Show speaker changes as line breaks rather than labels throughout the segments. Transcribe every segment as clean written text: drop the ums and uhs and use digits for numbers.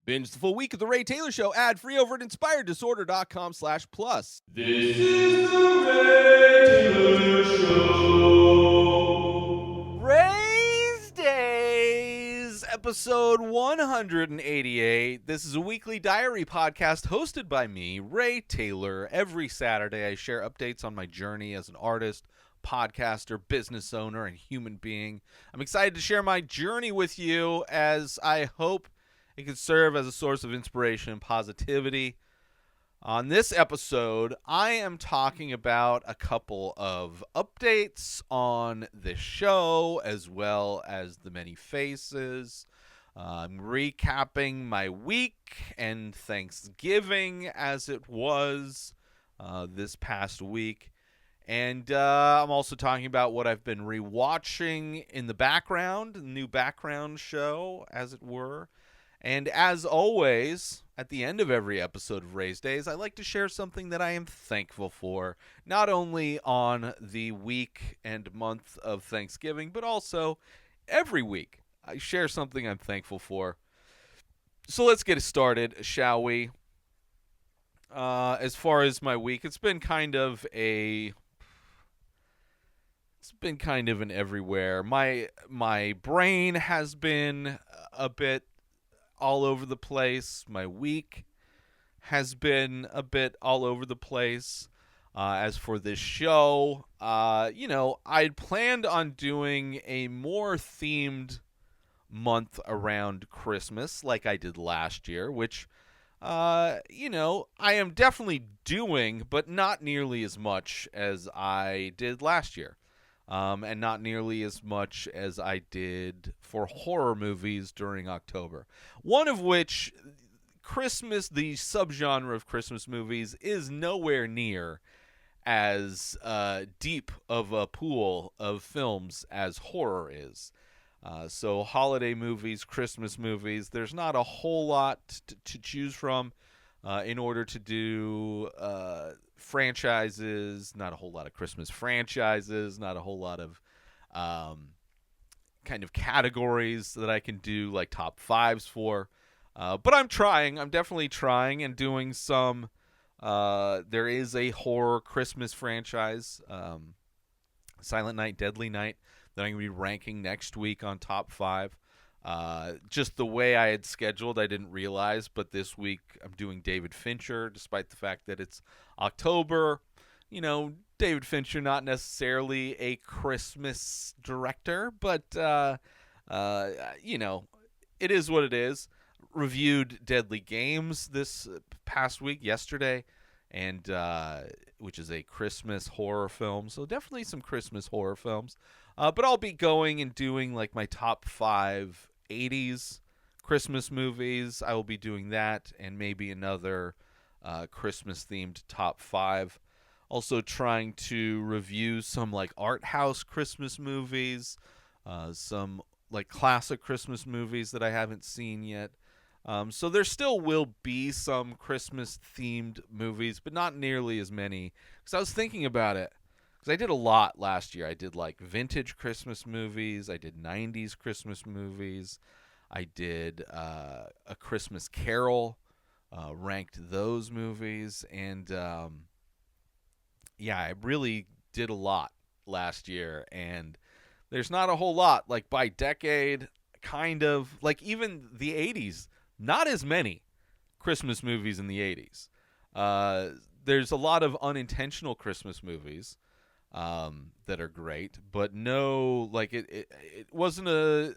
Binge the full week of The Ray Taylor Show ad-free over at inspireddisorder.com/plus.
This is The Ray Taylor Show.
Rayz Dayz, episode 188. This is a weekly diary podcast hosted by me, Ray Taylor. Every Saturday, I share updates on my journey as an artist, podcaster, business owner, and human being. I'm excited to share my journey with you, as I hope it can serve as a source of inspiration and positivity. On this episode, I am talking about a couple of updates on the show, as well as the many faces. I'm recapping my week and Thanksgiving as it was this past week. And I'm also talking about what I've been rewatching in the background, the new background show, as it were. And as always, at the end of every episode of Rayz Dayz, I like to share something that I am thankful for, not only on the week and month of Thanksgiving, but also every week. I share something I'm thankful for. So let's get it started, shall we? As far as my week, it's been kind of an everywhere. My brain has been a bit all over the place. My week has been a bit all over the place. As for this show, I'd planned on doing a more themed month around Christmas like I did last year, which, I am definitely doing, but not nearly as much as I did last year. And not nearly as much as I did for horror movies during October. One of which, Christmas, the subgenre of Christmas movies, is nowhere near as deep of a pool of films as horror is. So holiday movies, Christmas movies, there's not a whole lot to choose from in order to do franchises, not a whole lot of Christmas franchises, not a whole lot of kind of categories that I can do like top fives for. But I'm definitely trying and doing some. There is a horror Christmas franchise, Silent Night, Deadly Night, that I'm going to be ranking next week on top five. Just the way I had scheduled, I didn't realize, but this week I'm doing David Fincher, despite the fact that it's October. David Fincher, not necessarily a Christmas director, but, it is what it is. Reviewed Deadly Games this past week, yesterday, and which is a Christmas horror film, so definitely some Christmas horror films. But I'll be going and doing like my top 5 80s Christmas movies. I will be doing that, and maybe another Christmas-themed top 5. Also trying to review some like art house Christmas movies, some like classic Christmas movies that I haven't seen yet. So there still will be some Christmas-themed movies, but not nearly as many. Because I was thinking about it. Because I did a lot last year. I did like vintage Christmas movies. I did 90s Christmas movies. I did A Christmas Carol, ranked those movies. And I really did a lot last year. And there's not a whole lot. Like by decade, kind of. Like even the 80s, not as many Christmas movies in the 80s. There's a lot of unintentional Christmas movies that are great, but no, like it wasn't a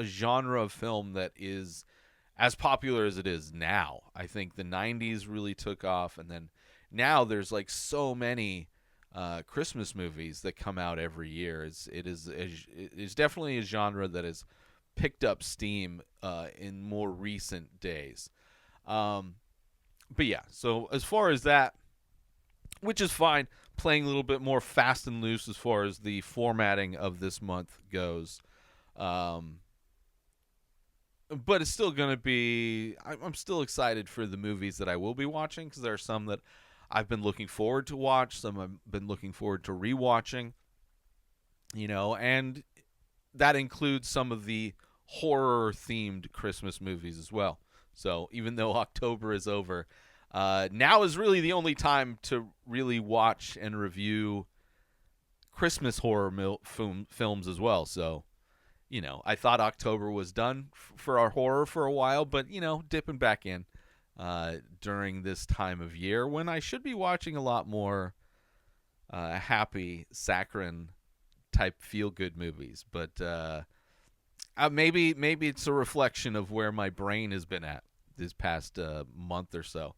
genre of film that is as popular as it is now. I think the 90s really took off, and then now there's like so many Christmas movies that come out every year. It is definitely a genre that has picked up steam in more recent days. But yeah, so as far as that, which is fine, playing a little bit more fast and loose as far as the formatting of this month goes. But it's still going to be, I'm still excited for the movies that I will be watching, because there are some that I've been looking forward to watch, some I've been looking forward to rewatching, and that includes some of the horror-themed Christmas movies as well. So even though October is over, now is really the only time to really watch and review Christmas horror films as well. So, I thought October was done for our horror for a while, but, dipping back in during this time of year when I should be watching a lot more happy, saccharine type feel-good movies. But maybe it's a reflection of where my brain has been at this past month or so.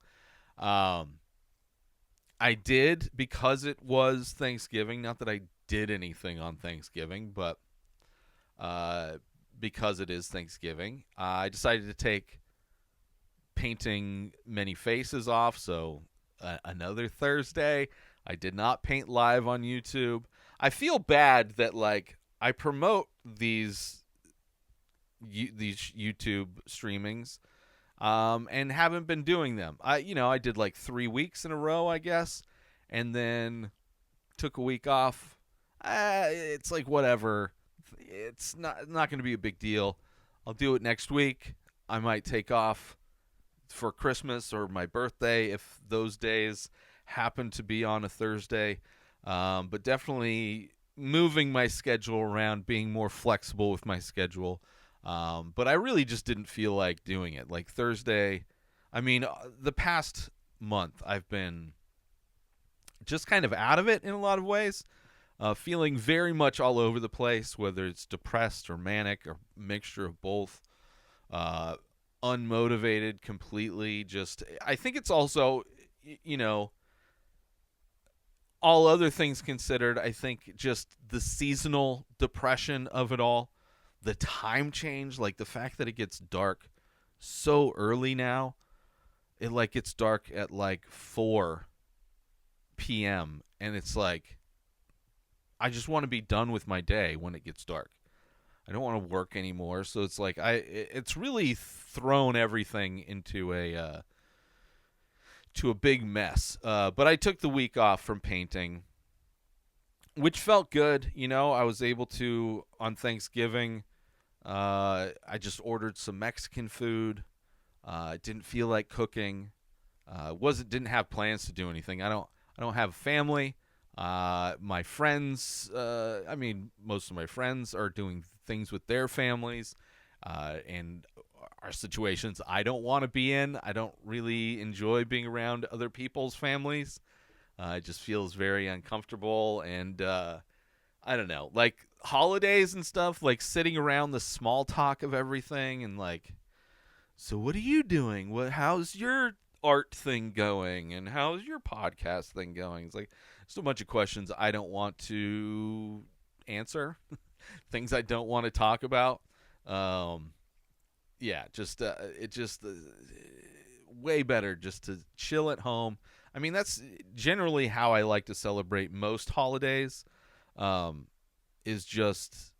I did, because it was Thanksgiving, not that I did anything on Thanksgiving, but because it is Thanksgiving, I decided to take painting many faces off. So another Thursday, I did not paint live on YouTube. I feel bad that I promote these YouTube streamings, and haven't been doing them. I did 3 weeks in a row, I guess, and then took a week off. It's whatever. It's not going to be a big deal. I'll do it next week. I might take off for Christmas or my birthday if those days happen to be on a Thursday. But definitely moving my schedule around, being more flexible with my schedule. But I really just didn't feel like doing it. Thursday, the past month I've been just kind of out of it in a lot of ways. Feeling very much all over the place, whether it's depressed or manic or mixture of both. Unmotivated completely. I think it's also, all other things considered, I think just the seasonal depression of it all. The time change, the fact that it gets dark so early now. It gets dark at 4 p.m. and it's I just want to be done with my day when it gets dark. I don't want to work anymore, so it's it's really thrown everything into a big mess. But I took the week off from painting, which felt good. I was able to, on Thanksgiving, I just ordered some Mexican food. Didn't feel like cooking. Didn't have plans to do anything. I don't have family. My friends, most of my friends are doing things with their families, and are situations I don't want to be in. I don't really enjoy being around other people's families. It just feels very uncomfortable, and I don't know, holidays and stuff, sitting around the small talk of everything, and so what are you doing? How's your art thing going? And how's your podcast thing going? It's just a bunch of questions I don't want to answer, things I don't want to talk about. Way better just to chill at home. That's generally how I like to celebrate most holidays, is just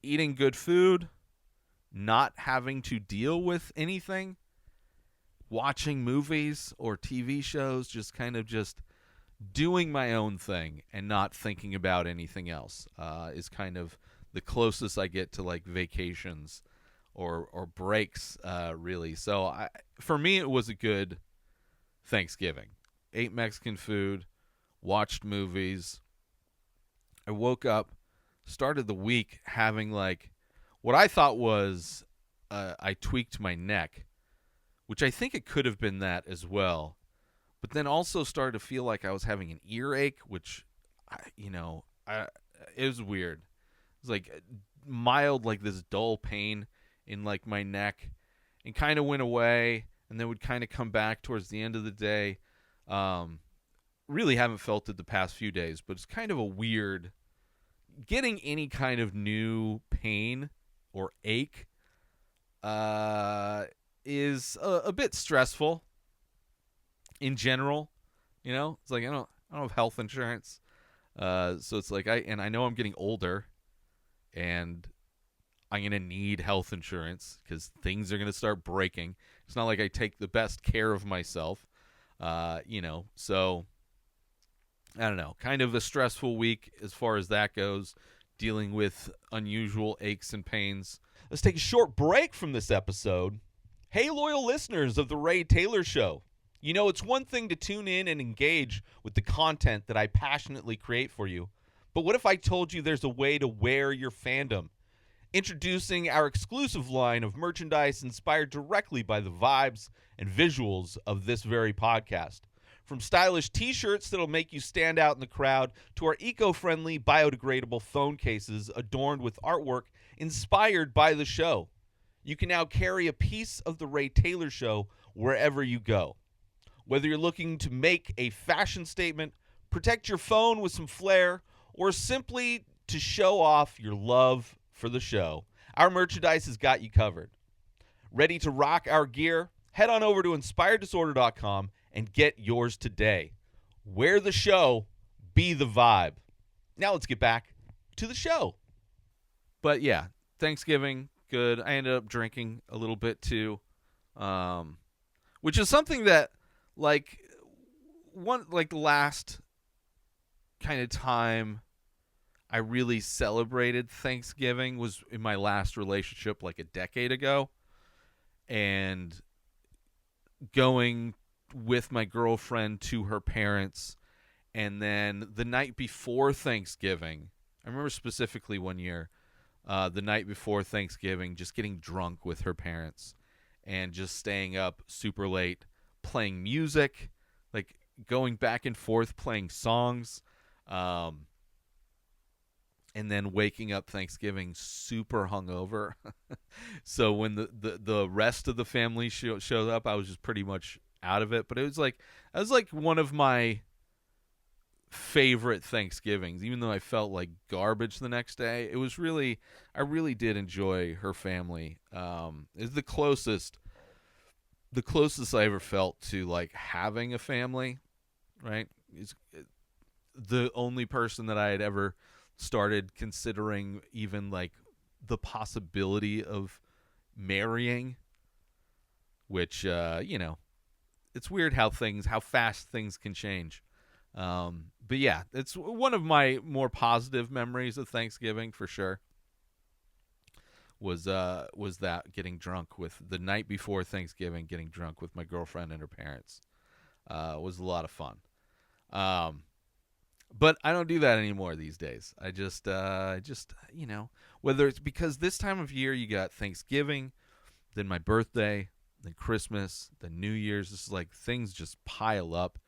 eating good food, not having to deal with anything, watching movies or TV shows, just kind of just doing my own thing and not thinking about anything else, is kind of the closest I get to vacations or breaks, really. So for me, it was a good Thanksgiving. Ate Mexican food, watched movies. I woke up, started the week having what I thought was I tweaked my neck, which I think it could have been that as well. But then also started to feel like I was having an earache, which, it was weird. It was mild, this dull pain in my neck, and kind of went away, and then would kind of come back towards the end of the day. Really haven't felt it the past few days, but it's kind of a weird, getting any kind of new pain or ache is a bit stressful in general. It's I don't have health insurance, so it's I know I'm getting older, and I'm gonna need health insurance because things are gonna start breaking. It's not like I take the best care of myself, so I don't know, kind of a stressful week as far as that goes, dealing with unusual aches and pains. Let's take a short break from this episode. Hey, loyal listeners of The Ray Taylor Show. You know, it's one thing to tune in and engage with the content that I passionately create for you. But what if I told you there's a way to wear your fandom? Introducing our exclusive line of merchandise inspired directly by the vibes and visuals of this very podcast. From stylish t-shirts that'll make you stand out in the crowd to our eco-friendly biodegradable phone cases adorned with artwork inspired by the show. You can now carry a piece of The Ray Taylor Show wherever you go. Whether you're looking to make a fashion statement, protect your phone with some flair, or simply to show off your love for the show, our merchandise has got you covered. Ready to rock our gear? Head on over to inspireddisorder.com and get yours today. Wear the show, be the vibe. Now let's get back to the show. But yeah, Thanksgiving, good. I ended up drinking a little bit too, which is something that the last kind of time I really celebrated Thanksgiving was in my last relationship like a decade ago, and going with my girlfriend to her parents, and then the night before Thanksgiving, I remember specifically one year, the night before Thanksgiving, just getting drunk with her parents and just staying up super late, playing music, like going back and forth playing songs, and then waking up Thanksgiving super hungover. So when the rest of the family showed up, I was just pretty much out of it. But it was like one of my favorite Thanksgivings, even though I felt like garbage the next day. It was really, I really did enjoy her family. It's the closest I ever felt to like having a family, right? It's the only person that I had ever started considering even like the possibility of marrying, which it's weird how fast things can change. But yeah, it's one of my more positive memories of Thanksgiving for sure. Was that getting drunk with the night before Thanksgiving, getting drunk with my girlfriend and her parents. Was a lot of fun. But I don't do that anymore these days. I just whether it's because this time of year you got Thanksgiving, then my birthday, then Christmas, then New Year's. This is like things just pile up.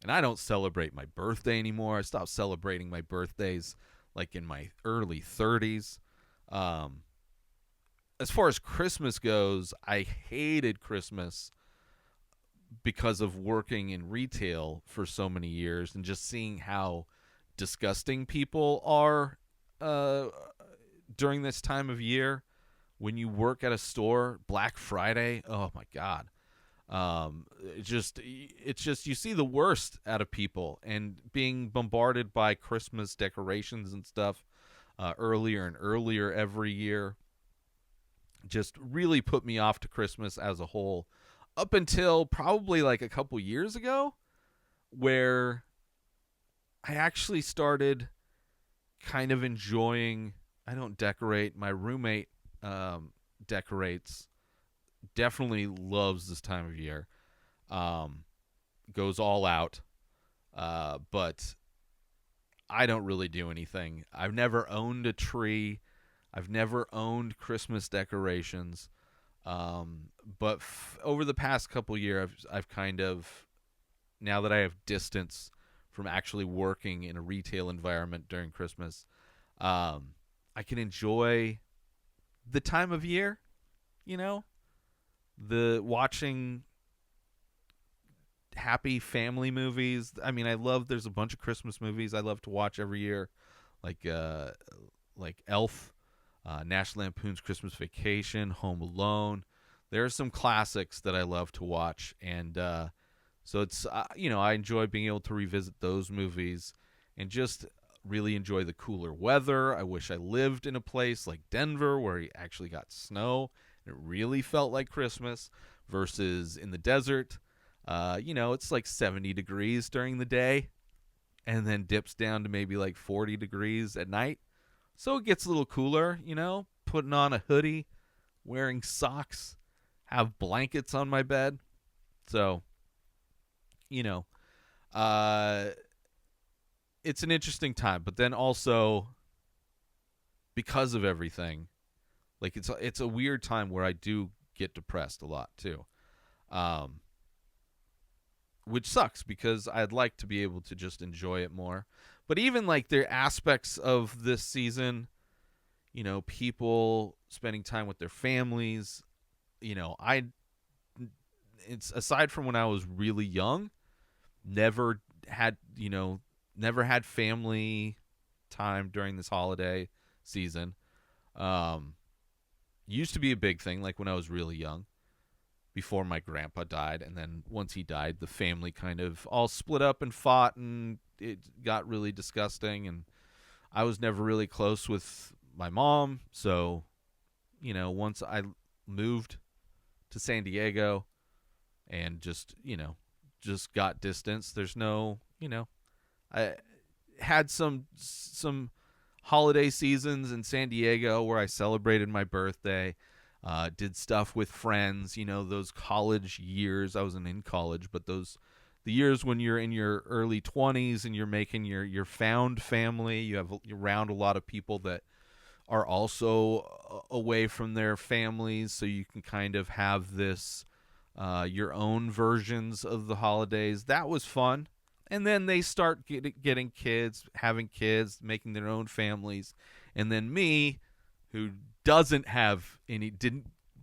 And I don't celebrate my birthday anymore. I stopped celebrating my birthdays like in my early 30s. As far as Christmas goes, I hated Christmas because of working in retail for so many years and just seeing how disgusting people are during this time of year. When you work at a store, Black Friday, oh my God. It's just you see the worst out of people, and being bombarded by Christmas decorations and stuff earlier and earlier every year just really put me off to Christmas as a whole, up until probably like a couple years ago, where I actually started kind of enjoying. I don't decorate. My roommate decorates. Definitely loves this time of year. Goes all out. But I don't really do anything. I've never owned a tree. I've never owned Christmas decorations. But over the past couple years, I've kind of, now that I have distance from actually working in a retail environment during Christmas, I can enjoy the time of year, the watching happy family movies. I mean, there's a bunch of Christmas movies I love to watch every year, like Elf, National Lampoon's Christmas Vacation, Home Alone. There are some classics that I love to watch, and so it's I enjoy being able to revisit those movies and just really enjoy the cooler weather. I wish I lived in a place like Denver where it actually got snow. It really felt like Christmas versus in the desert. It's like 70 degrees during the day and then dips down to maybe like 40 degrees at night. So it gets a little cooler, putting on a hoodie, wearing socks, have blankets on my bed. So, you know, uh, it's an interesting time. But then also, because of everything, like it's a weird time where I do get depressed a lot too, um, which sucks because I'd like to be able to just enjoy it more. But even like there are aspects of this season, people spending time with their families. I it's aside from when I was really young, never had never had family time during this holiday season. Um, Used to be a big thing, like when I was really young, before my grandpa died, and then once he died, the family kind of all split up and fought, and it got really disgusting. And I was never really close with my mom, so once I moved to San Diego and just got distance. There's no, I had some holiday seasons in San Diego where I celebrated my birthday, did stuff with friends, those college years. I wasn't in college, but the years when you're in your early 20s and you're making your found family, you're around a lot of people that are also away from their families, so you can kind of have this your own versions of the holidays. That was fun. And then they start getting kids, having kids, making their own families. And then me, who didn't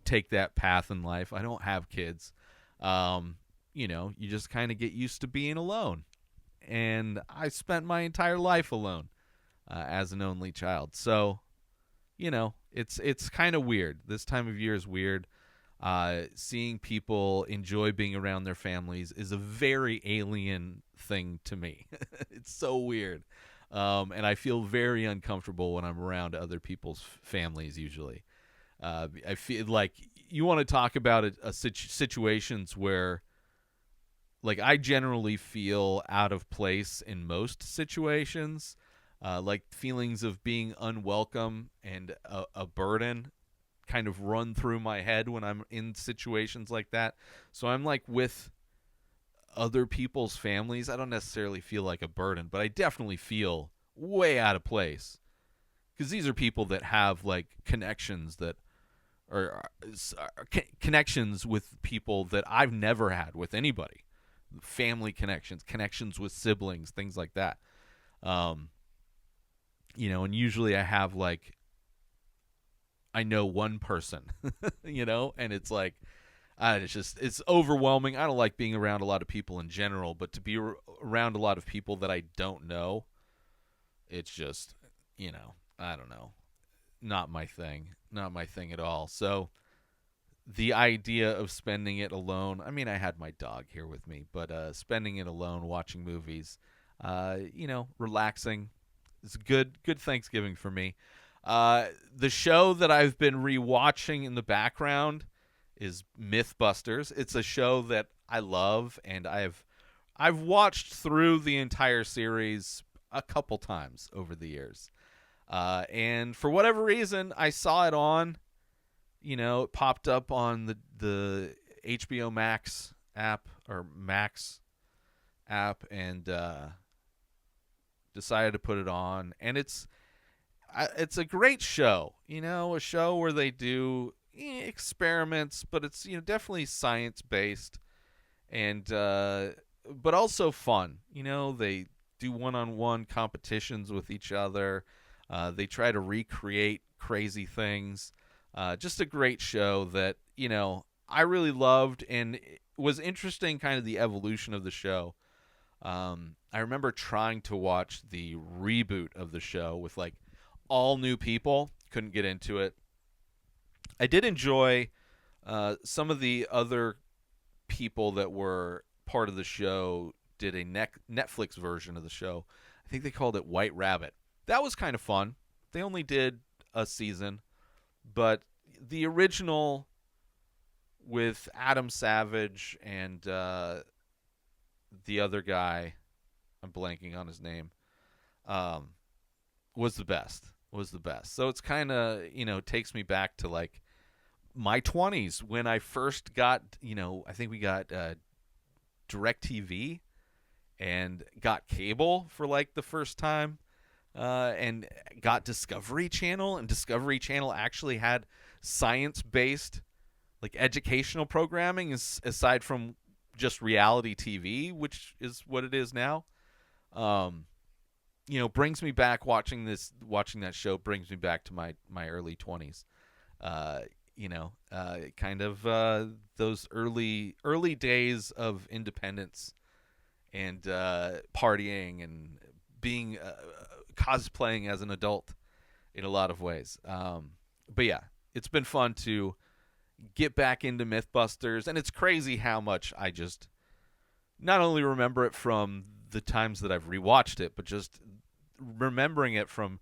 take that path in life. I don't have kids. You just kind of get used to being alone. And I spent my entire life alone as an only child. So, it's kind of weird. This time of year is weird. Seeing people enjoy being around their families is a very alien thing to me. It's so weird. And I feel very uncomfortable when I'm around other people's families usually. I feel like you want to talk about situations where, like, I generally feel out of place in most situations, like feelings of being unwelcome and a burden kind of run through my head when I'm in situations like that. So I'm like with other people's families. I don't necessarily feel like a burden, but I definitely feel way out of place because these are people that have like connections that are connections with people that I've never had with anybody. Family connections with siblings, things like that. And usually I have like, I know one person, and it's like, it's overwhelming. I don't like being around a lot of people in general, but to be around a lot of people that I don't know, it's just, I don't know, not my thing at all. So the idea of spending it alone, I mean, I had my dog here with me, but spending it alone, watching movies, relaxing, it's a good Thanksgiving for me. The show that I've been rewatching in the background is MythBusters. It's a show that I love, and I've watched through the entire series a couple times over the years. And for whatever reason, I saw it on. It popped up on the HBO Max app or Max app, and decided to put it on. And it's a great show, a show where they do experiments, but it's definitely science based, and but also fun. They do one-on-one competitions with each other. They try to recreate crazy things. Just a great show that I really loved, and it was interesting, kind of the evolution of the show. I remember trying to watch the reboot of the show with like all new people. Couldn't get into it. I did enjoy some of the other people that were part of the show did a Netflix version of the show. I think they called it White Rabbit. That was kind of fun. They only did a season, but the original with Adam Savage and the other guy, I'm blanking on his name, was the best. So it's kind of, takes me back to like my 20s when I first got, I think we got DirecTV and got cable for like the first time, and got Discovery Channel, and Discovery Channel actually had science-based, like, educational programming aside from just reality TV, which is what it is now. Brings me back watching that show brings me back to my early 20s. Kind of those early days of independence and partying and being cosplaying as an adult in a lot of ways. But yeah, it's been fun to get back into MythBusters, and it's crazy how much I just not only remember it from the times that I've rewatched it, but just remembering it from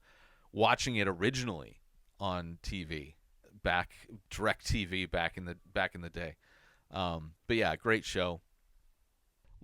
watching it originally on TV, direct TV back in the day. But yeah, great show.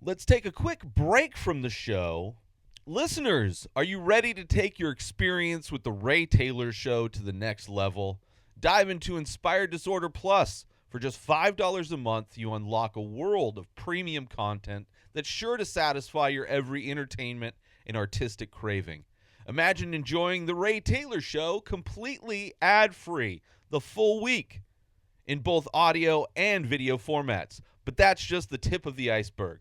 Let's take a quick break from the show. Listeners, are you ready to take your experience with the Ray Taylor Show to the next level? Dive into Inspired Disorder Plus. For just $5 a month, you unlock a world of premium content that's sure to satisfy your every entertainment and artistic craving. Imagine enjoying the Ray Taylor Show completely ad-free the full week in both audio and video formats. But that's just the tip of the iceberg.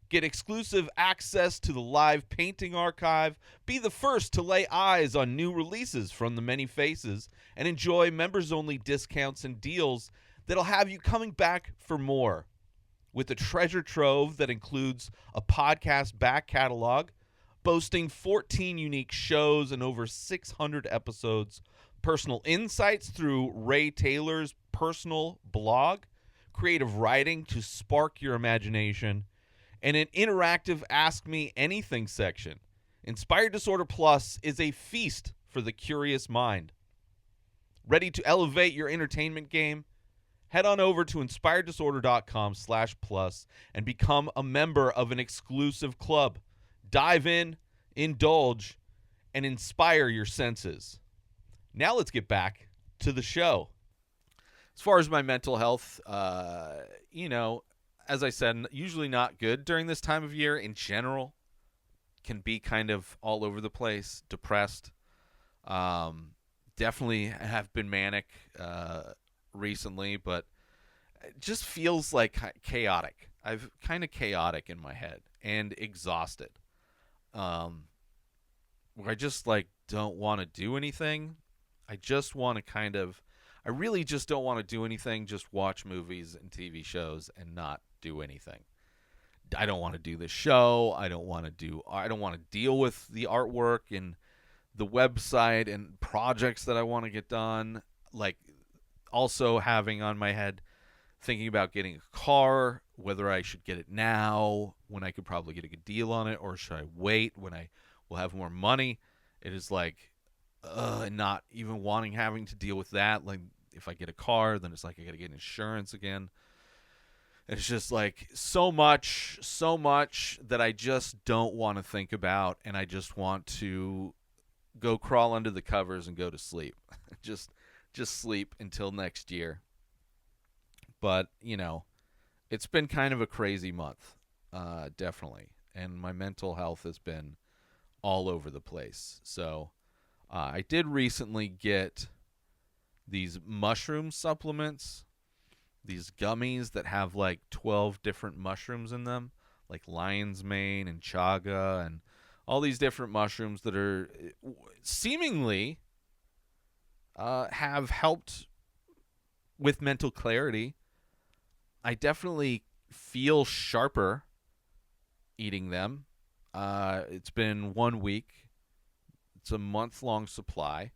Get exclusive access to the live painting archive, be the first to lay eyes on new releases from the many faces, and enjoy members-only discounts and deals that'll have you coming back for more. With a treasure trove that includes a podcast back catalog, boasting 14 unique shows and over 600 episodes, personal insights through Ray Taylor's personal blog, creative writing to spark your imagination, and an interactive Ask Me Anything section. Inspired Disorder Plus is a feast for the curious mind. Ready to elevate your entertainment game? Head on over to inspireddisorder.com/plus and become a member of an exclusive club. Dive in, indulge, and inspire your senses. Now let's get back to the show. As far as my mental health, as I said, usually not good during this time of year in general. Can be kind of all over the place, depressed. Definitely have been manic recently, but it just feels like chaotic. I've kind of chaotic in my head and exhausted. Where I just don't want to do anything. I really just don't want to do anything, just watch movies and TV shows and not do anything. I don't want to do the show. I don't want to deal with the artwork and the website and projects that I want to get done. Like, also having on my head thinking about getting a car, whether I should get it now when I could probably get a good deal on it, or should I wait when I will have more money. It is not even having to deal with that. Like, if I get a car, then it's like I got to get insurance again. It's just so much that I just don't want to think about, and I just want to go crawl under the covers and go to sleep. just sleep until next year. But, it's been kind of a crazy month, definitely. And my mental health has been all over the place. So I did recently get these mushroom supplements, these gummies that have 12 different mushrooms in them, like lion's mane and chaga and all these different mushrooms that are seemingly have helped with mental clarity. I definitely feel sharper eating them. It's been 1 week. It's a month-long supply.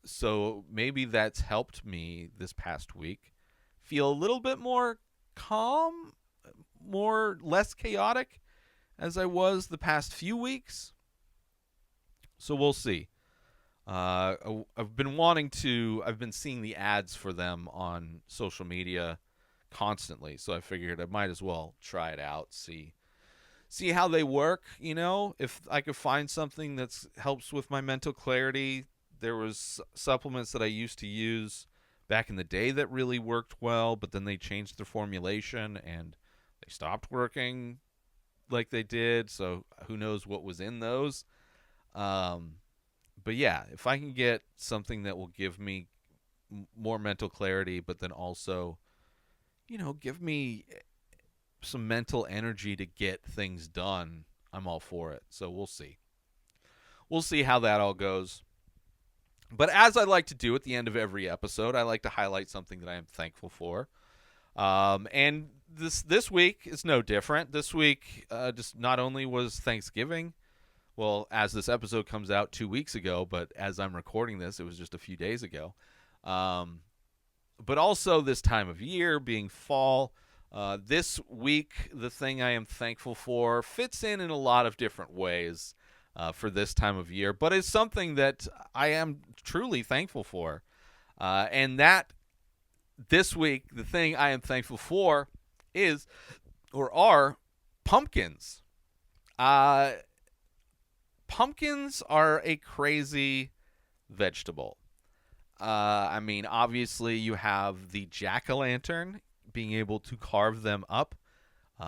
So maybe that's helped me this past week feel a little bit more calm, less chaotic as I was the past few weeks. So we'll see. I've been seeing the ads for them on social media constantly, so I figured I might as well try it out, see how they work. If I could find something that helps with my mental clarity. There was supplements that I used to use back in the day that really worked well, but then they changed their formulation and they stopped working like they did. So who knows what was in those. But yeah, if I can get something that will give me more mental clarity, but then also, give me some mental energy to get things done, I'm all for it. So we'll see. We'll see how that all goes. But as I like to do at the end of every episode, I like to highlight something that I am thankful for. And this week is no different. This week, just not only was Thanksgiving, well, as this episode comes out 2 weeks ago, but as I'm recording this, it was just a few days ago. But also this time of year, being fall. This week, the thing I am thankful for fits in a lot of different ways for this time of year, but it's something that I am truly thankful for. And that this week, the thing I am thankful for are pumpkins. Pumpkins are a crazy vegetable. I mean, obviously, you have the jack-o'-lantern, being able to carve them up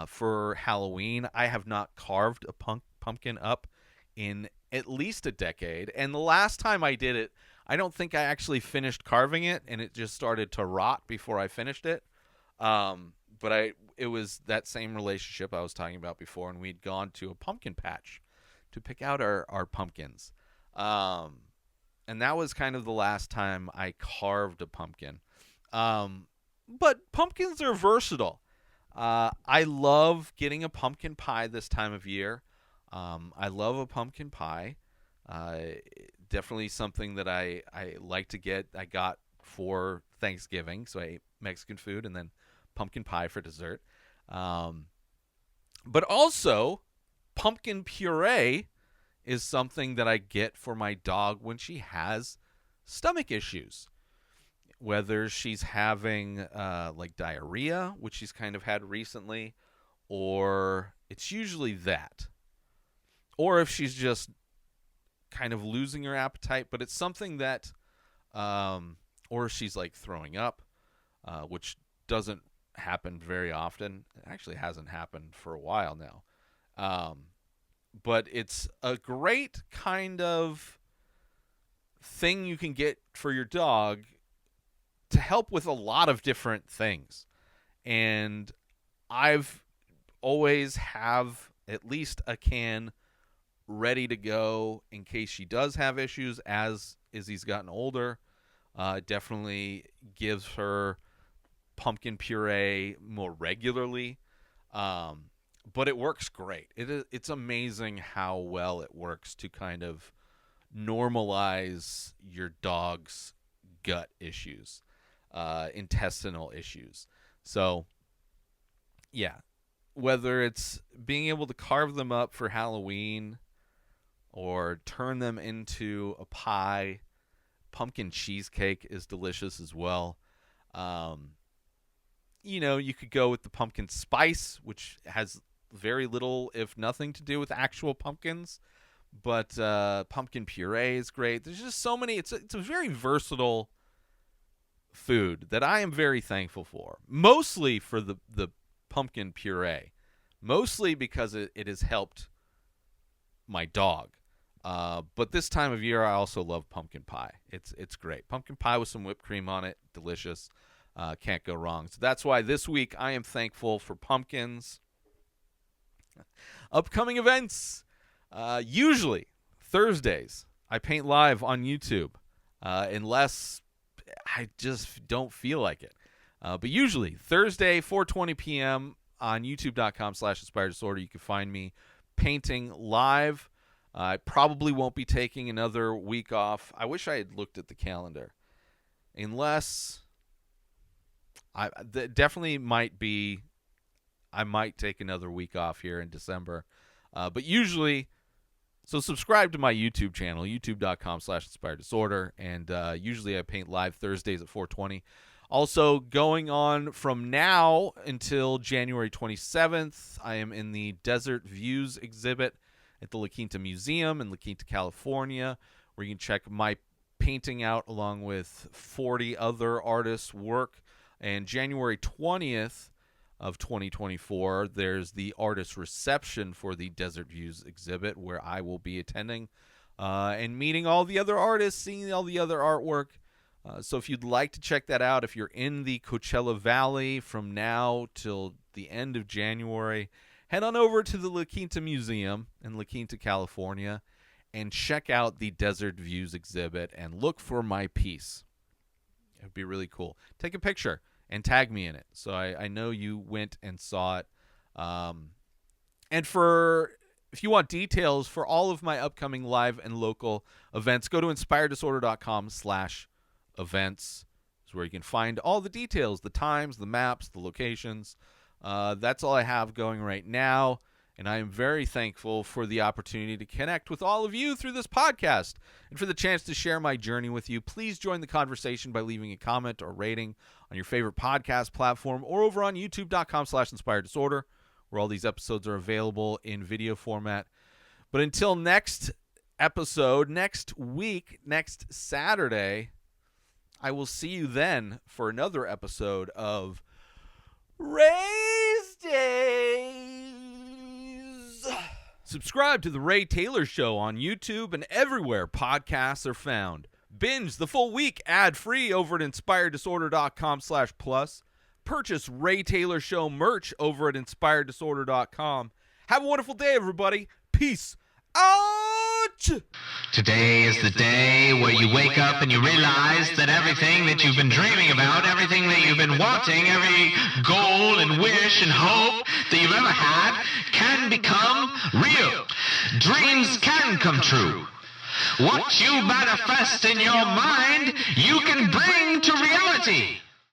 for Halloween. I have not carved a pumpkin up in at least a decade. And the last time I did it, I don't think I actually finished carving it, and it just started to rot before I finished it. But it was that same relationship I was talking about before, and we'd gone to a pumpkin patch to pick out our pumpkins. And that was kind of the last time I carved a pumpkin. But pumpkins are versatile. I love getting a pumpkin pie this time of year. I love a pumpkin pie. Definitely something that I like to get. I got for Thanksgiving, so I ate Mexican food and then pumpkin pie for dessert. But also, pumpkin puree is something that I get for my dog when she has stomach issues. Whether she's having like diarrhea, which she's kind of had recently, or it's usually that. Or if she's just kind of losing her appetite, but it's something that, or she's like throwing up, which doesn't happen very often. It actually hasn't happened for a while now. But it's a great kind of thing you can get for your dog to help with a lot of different things. And I've always have at least a can ready to go in case she does have issues as Izzy's gotten older. Definitely gives her pumpkin puree more regularly. But it works great. It's amazing how well it works to kind of normalize your dog's gut issues, intestinal issues. So, yeah, whether it's being able to carve them up for Halloween or turn them into a pie, pumpkin cheesecake is delicious as well. You could go with the pumpkin spice, which has very little, if nothing, to do with actual pumpkins. But pumpkin puree is great. There's just so many. It's a very versatile food that I am very thankful for. Mostly for the pumpkin puree. Mostly because it has helped my dog. But this time of year, I also love pumpkin pie. It's great. Pumpkin pie with some whipped cream on it. Delicious. Can't go wrong. So that's why this week I am thankful for pumpkins. Upcoming events. Usually Thursdays, I paint live on YouTube, unless I just don't feel like it. But usually Thursday, 4:20 p.m. on youtube.com/inspired disorder, you can find me painting live. I probably won't be taking another week off. I wish I had looked at the calendar. Unless definitely might be, I might take another week off here in December. But usually, so subscribe to my YouTube channel, youtube.com/inspired disorder. And usually I paint live Thursdays at 4:20. Also, going on from now until January 27th, I am in the Desert Views exhibit at the La Quinta Museum in La Quinta, California, where you can check my painting out along with 40 other artists' work. And January 20th of 2024, there's the artist reception for the Desert Views exhibit, where I will be attending and meeting all the other artists, seeing all the other artwork. So if you'd like to check that out, if you're in the Coachella Valley from now till the end of January, head on over to the La Quinta Museum in La Quinta, California, and check out the Desert Views exhibit and look for my piece. It would be really cool. Take a picture and tag me in it, so I know you went and saw it. And if you want details for all of my upcoming live and local events, go to inspireddisorder.com/events. It's where you can find all the details, the times, the maps, the locations. That's all I have going right now, and I am very thankful for the opportunity to connect with all of you through this podcast and for the chance to share my journey with you. Please join the conversation by leaving a comment or rating on your favorite podcast platform or over on youtube.com/inspireddisorder, where all these episodes are available in video format. But until next episode, next week, next Saturday, I will see you then for another episode of Rayz Dayz. Subscribe to The Ray Taylor Show on YouTube and everywhere podcasts are found. Binge the full week ad-free over at inspireddisorder.com/plus. Purchase Ray Taylor Show merch over at inspireddisorder.com. Have a wonderful day, everybody. Peace out!
Today is the day where you wake up and you realize that everything that you've been dreaming about, everything that you've been wanting, every goal and wish and hope that you've ever had can become real. Dreams can come true. What you manifest in your mind, you can bring to reality.